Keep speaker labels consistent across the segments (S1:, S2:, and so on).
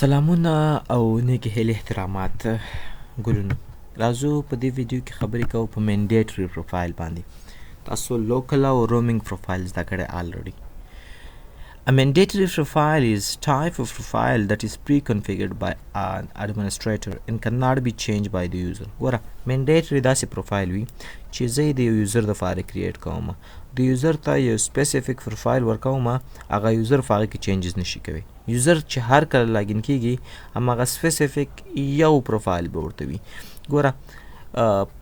S1: سلامونه او نیک هیلې احترامات ګلونو راځو په دې ویډیو کې خبرې کوو په منډیټري پروفایل باندې تاسو لوکل او رومینګ پروفایل زده کړی already. A mandatory profile is type of profile that is pre-configured by an administrator and cannot be changed by the user. ګوره mandatory داسې پروفایل وي چې زه یې د یو یوزر دپاره کریټ کوم، د یوزر ته یو سپیسیفیک پروفایل ورکوم، هغه یوزر په هغه کې چینجز نشي کوي. یوزر چې هر کله لاګین کیږي هماغه سپیسیفیک یو پروفایل به ورته وي. ګوره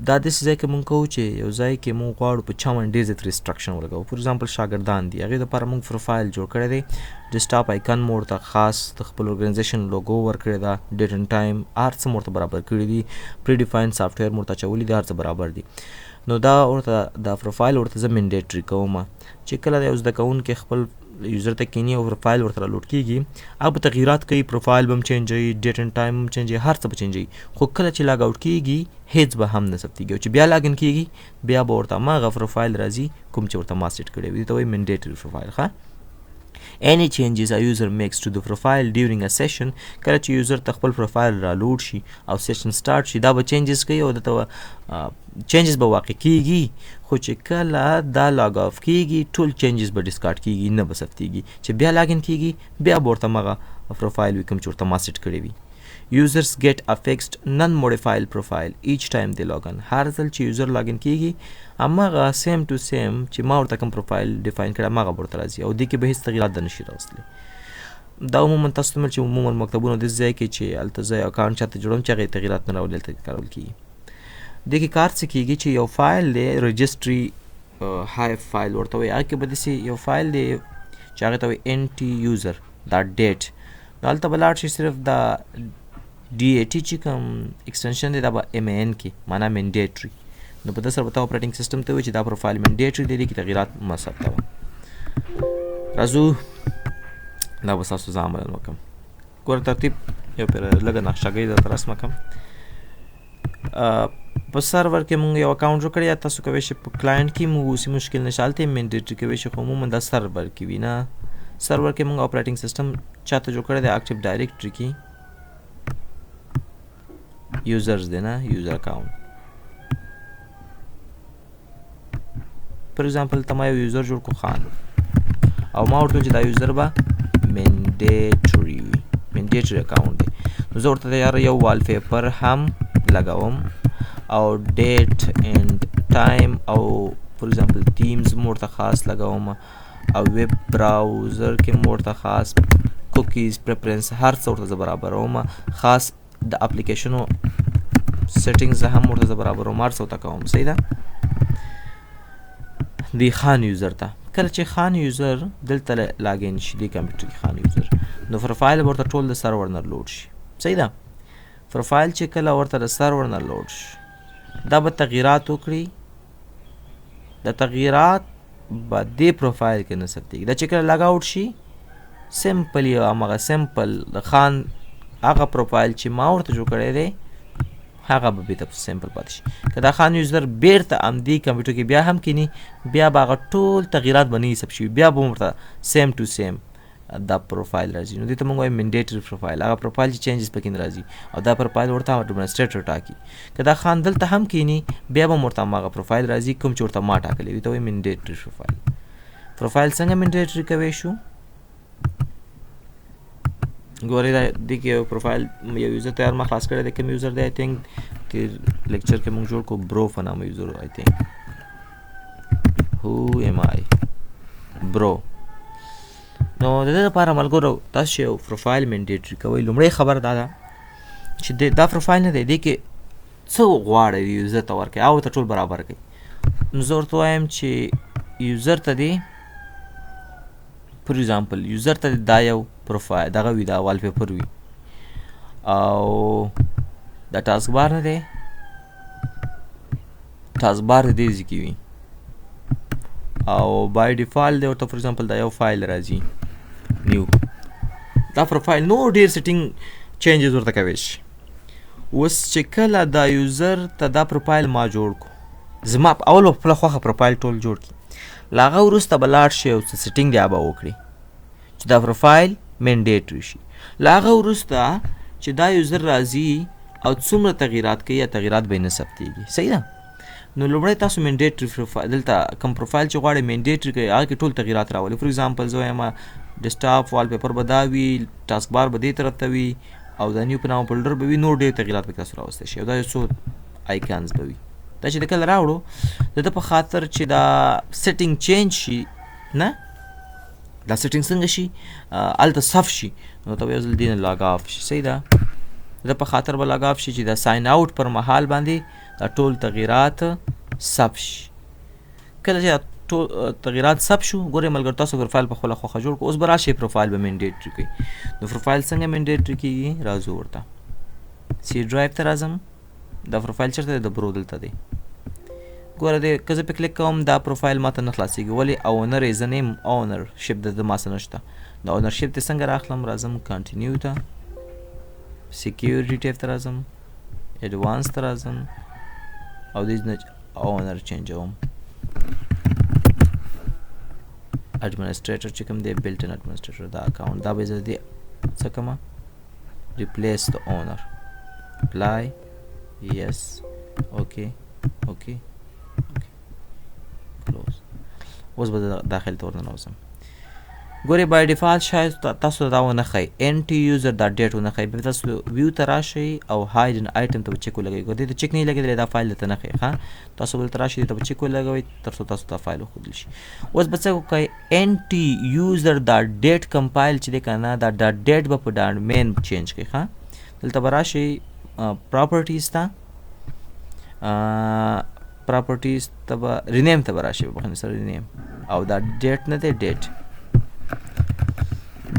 S1: دا داسې ځای کې مونږ کوو چې یو ځای کې مونږ غواړو په چا باندې ډېر زیات ریسټرکشن ولګوو. فور ایگزامپل شاګردان دي، هغې دپاره مونږ پروفایل جوړ کړی دی، ډیسکټاپ آیکن مو ورته خاص د خپل ارګنایزیشن لوګو ورکړې ده، ډیټ اینډ ټایم هر څه مو ورته برابر کړي دي، پری ډیفاین سافټویر مو ورته اچولي دي، هر څه برابر دي. نو دا ورته دا پروفایل ورته زه منډیټري کوم چې کله د یو زده کوونکی خپل یوزر ته کینی او پروفایل ورته رالوډ کیږي، هغه به تغییرات کوي، پروفایل به هم چینجوي، ډیټ اینډ ټایم هم چینجوي، هر څه به چینجوي. خو کله چې لاګ آوټ کیږي هیڅ به هم نه ثبتېږي، او چې بیا لاګین کیږي بیا به ورته هماغه پروفایل راځي کوم چې ورته ما سیټ کړی وي. دې ته وایي منډیټري پروفایل. ښه، any changes a user makes to the profile during a session، کله چې یوزر ته خپل پروفایل رالوډ شي او سیشن سٹارټ شي دا به چینجز کوي او دته چینجز به واقع کیږي. خو چې کله دا لاګ آف کیږي ټول چینجز به ډسکارډ کیږي، نه به ثبتېږي. چې بیا لاګین کیږي بیا به ورته هماغه پروفایل وي کوم چې ورته ما سیټ کړی وي. Users get a fixed non-modified profile each time they log in. هر ځل چې یوزر لاګین کیږي هماغه سیم ټو سیم چې ما ورته کوم پروفایل ډیفاین کړی هماغه به ورته راځي، او دې کې به هېڅ تغییرات د نشي راوستلی. دا عموما تاسو ته چې عموما مکتبونو داسې ځای کې چې هلته زه یو اکاونټ چاته جوړوم چې هغه یې تغییرات نه راولي، هلته کارول کېږي. دې کې کار څه کېږي چې یو فایل دی رجسټري هایف فایل ورته وایي، هغه کې به داسې یو فایل دی چې هغې ته وایي NT user .dat. نو هلته به لاړ شي، صرف دا DAT چې کوم ایکسټنشن دی دا به MAN کې معنا منډیټري. نو په ده سره به ته اپریټنګ سیسټم ته وایي چې دا پروفایل منډیټري دی، دې کې تغییرات مه ثبتوه. راځو دا به ستاسو زه عملاً وکړم. ګوره ترتیب یو پېره لږه نقشهګۍ درته رسمه کړم. په سرور کې مونږ یو اکاونټ جوړ کړی، یا تاسو کولی شئ په کلاینټ کې مونږ اوسي، مشکل نشته، هلته یې منډیټري کولی شئ، خو عموما دا سرور کې وي. نه، سرور کې مونږ اپریټنګ سیسټم چاته جوړ کړی دی اکټیو ډایرکټري کې یوزرز دی، نه یوزر اکاونټ. پر ایگزامپل ته ما یو یوزر جوړ کړو خان، او ما ورته چې دا یوزر به منډیټري وي، منډیټري اکاونټ دی. نو زه ورته یاره یو وال پیپر هم لګوم او ډیټ اینډ ټایم او پر ایگزامپل تیمز م ورته خاص لګوم، او ویب براوزر کې م ورته خاص کوکیز پریفرنس هر څه ورته زه برابروم، خاص د اپلیکیشنو سیټینګز هم ورته زه برابروم، هر څه ورته کوم. صحیح ده. دی خان یوزر ته کله چې خان یوزر دلته لاګین شي دی کمپیوټر کې خان یوزر، نو پروفایل ورته ټول د سرور نه لوډ شي. صحیح ده. پروفایل چې کله ورته د سرور نه لوډ شي دا به تغییرات وکړي، د تغییرات به دې پروفایل کې نه ثبتېږي. دا چې کله لاګ آوټ شي سمپل یو هماغه سمپل د خان هغه پروفایل چې ما ورته جوړ کړی دی هغه به بېرته سمپل پاتې شي. که دا خان یوزر بیرته همدې کمپیوټر کې بیا هم کینی بیا به هغه ټول تغییرات به نه حساب شوي، بیا به ورته سیم ټو سیم دا پروفایل راځي. نو دې ته موږ وایو منډیټري پروفایل، هغه پروفایل چې چینجز پکې نه راځي، او دا پروفایل ورته اډمنسټریټر ټاکي. که دا خان دلته هم کینی بیا به ورته هماغه پروفایل راځي کوم چې ورته ما ټاکلی وي، ته وایي منډیټري پروفایل. پروفایل څنګه منډیټري کوی شو؟ ګورئ دا دې کې یو پروفایل یو یوزر تیار ما خلاص کړی دی. کوم یوزر دی؟ آی تھنک تیر لیکچر کې موږ جوړ کړو برو په نامه یوزر. آی تھنک هو ایم آی برو. نو د دې لپاره ملګرو تاسو یو پروفایل منډیټري کوئ. لومړی خبر دا ده چې دا پروفایل نه دی، دې کې څه غواړئ یوزر ته ورکړئ او ته ټول برابر کړئ. نو زه ورته وایم چې یوزر ته دی پر ایگزامپل یوزر ته دا یو پروفایل دغه وي، دا وال پیپر وي، او دا ټاسک بار نه دی، ټاسک بار د دې ځای کې وي، او بای ډیفالت دی ورته فور ایگزامپل دا یو فایل راځي نیو. دا پروفایل نو ډېر سیټینګ چینجز ورته کوی شي. اوس چې کله دا یوزر ته دا پروفایل ما جوړ کړو، زما اول به په خپله خوښه پروفایل ټول جوړ کړي، له هغه وروسته به لاړ شي او څه سیټینګ دی هغه به وکړي چې دا پروفایل منډیټري شي. له هغه وروسته چې دا یوزر راځي او څومره تغییرات کوي یا تغییرات به یې نه ثبتېږي. صحیح ده. نو لومړی تاسو منډیټري پروفایل دلته کوم پروفایل چې غواړئ منډیټري کوي هغه کې ټول تغییرات راولي. فور ایگزامپل زه وایم ډیسکټاپ وال پیپر به دا وي، ټاسک بار به دې طرف ته وي او د نیو په نامه فولډر به وي، نور ډېر تغییرات به تاسو راوستی شي او دا یو څو آیکانز به وي. دا چې د کله راوړو د ده په خاطر چې دا سیټینګ چینج شي نه دا سیټینګ څنګه شي هلته صف شي نو ته به یو ځل دې نه لاګ آف شي. صحیح ده. د په خاطر به لاګ آف شي چې د ساین آوټ پر مهال باندې دا ټول تغییرات ثبت شي. کله چې ټول تغییرات ثبت شو ګورئ ملګرو تاسو پروفایل په خپله خوښه جوړ کړو. اوس به راشئ پروفایل به منډیټري کوي. نو پروفایل څنګه منډیټري کېږي راځو ورته سی ډرایو ته راځم. دا پروفایل چېرته دی؟ د برو دلته دی. ګوره دی که زه پې کلیک کوم دا پروفایل ماته نه خلاصېږي. ولې؟ اونر از ا نیم اونرشپ د ما څه نشته. د اونرشپ دې څنګه راخلم؟ راځم کنټینیو ته، سیکیورټي ټیب ته راځم، ایډوانس ته راځم او دې نه اونر چینجوم. اډمنسټریټر چې کوم دی بلټ ان اډمنسټریټر دا اکاونټ دا به زه دې څه کومه ریپلیس د اونر اپلای یس اوکې اوکې کلوز. اوس به داخل ته ورننوځم. ګورئ بای ډیفالت شاید تاسو دا ونه ښایي انټي یوزر دا ډیټ ونه ښایي. بیا تاسو ویو ته راشئ او هاید ان آیټم ته به چیک ولګوئ. ګور دې ته چیک نه لګېدلی دا فایل درته نه ښایي. ښه تاسو دلته راشئ دې ته به چیک ولګوئ تر څو تاسو ته فایل وښودل شي. اوس به څه وکړئ انټي یوزر دا ډیټ کمپایل چې دی که نه دا ډیټ به په ډاډمین چینج کوي. ښه دلته به راشئ پراپرټیز ته، پراپرټیز ته به رینیم ته به راشئ بخښنې سره رینیم او دا ډیټ نه دی ډیټ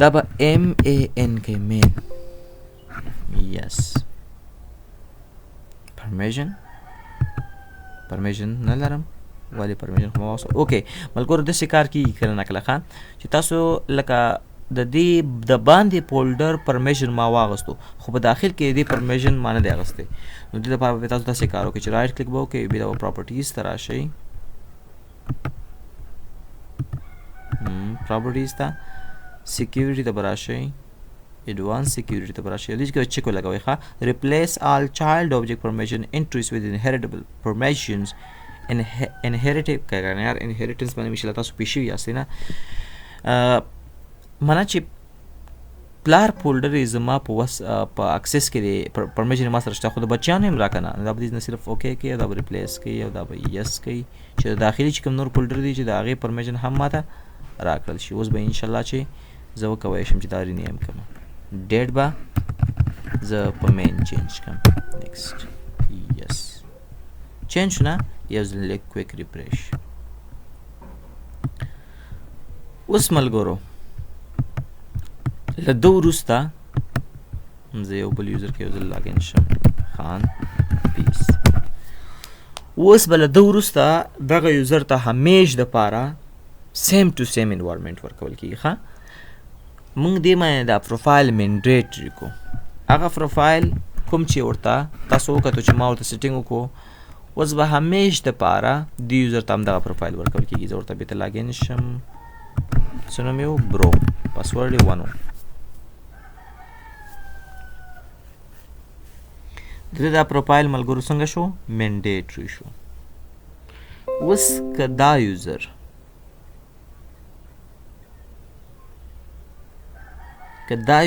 S1: دا به ایم ای ان کې مین یس پرمیشن نه لرم. ولې پرمیشن خو ما واخیستو. اوکې ملګرو داسې کار کېږي کله نه کله ښه چې تاسو لکه د دې د باندې فولډر پرمیشن ما واغستو خو په داخل کې دې پرمیشن ما نه دی اخیستی. نو دې لپاره به تاسو داسې کار وکړئ چې رایټ کلیک به وکړئ بیا به پراپرټیز ته راشئ، پراپرټیز ته سیکیورټي ته به راشئ، ایډوانس سیکیورټي ته به راشئ. دې کې چیک ولګوئ. ښه ریپلیس آل چایلډ آبجیکټ پرمیشن انټریز ود انهیریټبل پرمیشنز انهیریټیو کنه یار انهیریټنس باندې مشله تاسو پیښ یاستئ نه معنا چې پلار فولډر یې زما په اکسس کې دی پرمیشن ما سره شته خو د بچیانو هم راکنه دا به دې نه صرف اوکې کوي دا به ریپلیس کوي او دا به یس کوي چې داخلي چې کوم نور فولډر دی چې د هغې پرمیشن هم ماته راکړل شي. اوس به انشاءالله چې زه وکولی شم چې دا رینیم کړم ډیټ به زه په مین چینج کړم نیکسټ یس چینج شو نه یو ځل لږ کویک ریفریش. اوس ملګرو له ده وروسته زه یو بل یوزر کې یو ځل لاګین شم خان پیس. اوس به له ده وروسته دغه یوزر ته همیش دپاره سیم ټو سیم انوایرمنټ ورکول کېږي. ښه موږ دې باندې دا پروفایل منډیټري کو هغه پروفایل کوم چې ورته تاسو وکتو چې ما ورته سیټینګ وکړو اوس به همیش دپاره دې یوزر ته هم دغه پروفایل ورکول کېږي. زه ورته بېرته لاګین شم څه نوم یې و برو پاسورډ یې ون و. د دا پروفایل ملګرو څنګه شو منډیټري شو. اوس که دا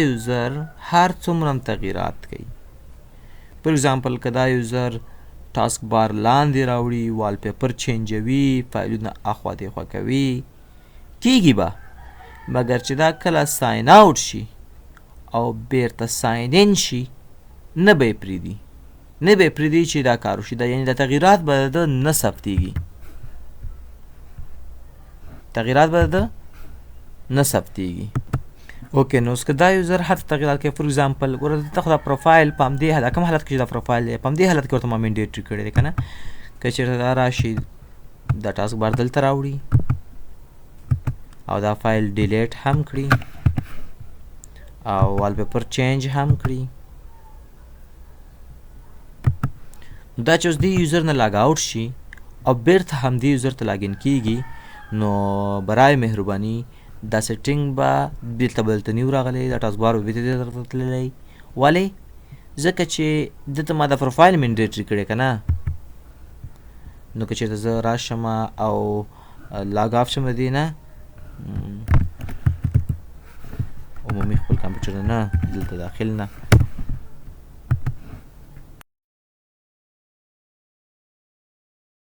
S1: یوزر هر څومره هم تغییرات کوي پر ایگزامپل که دا یوزر ټاسک بار لاندې راوړي وال پیپر چینجوي فایلونه اخوا دیخوا کوي کېږي به مګر چې دا کله ساین آوټ شي او بیرته ساین ان شي نه به یې پرېږدي چې دا کار وشي دا یعنې د تغییرات به د نه ثبتېږي اوکې نو اوس که دا یوزر هر تغییرات کوي فور ایگزامپل ګوره دلته خو دا پروفایل په همدې حالت کوم حالت کې چې دا پروفایل دی په همدې حالت کې ورته ما منډیټري کړی دی که نه که چېرته دا راشي دا ټاسک بار دلته راوړي او دا فایل ډیلیټ هم کړي او وال پیپر چینج هم کړي دا چې اوس دې یوزر نه لاګ آوټ شي او بیرته همدې یوزر ته لاګین کېږي نو برای مهرباني دا سیټینګ به دلته بلته نیو راغلی، دا ټاسک بار به بېرته دې طرف ته تللی. ولې؟ ځکه چې دلته ما د پروفایل منډیټري کړی که نه، نو که چېرته زه راشم او لاګ آف شم دې نه عمومي خپل کمپیوټر نه دلته داخل نه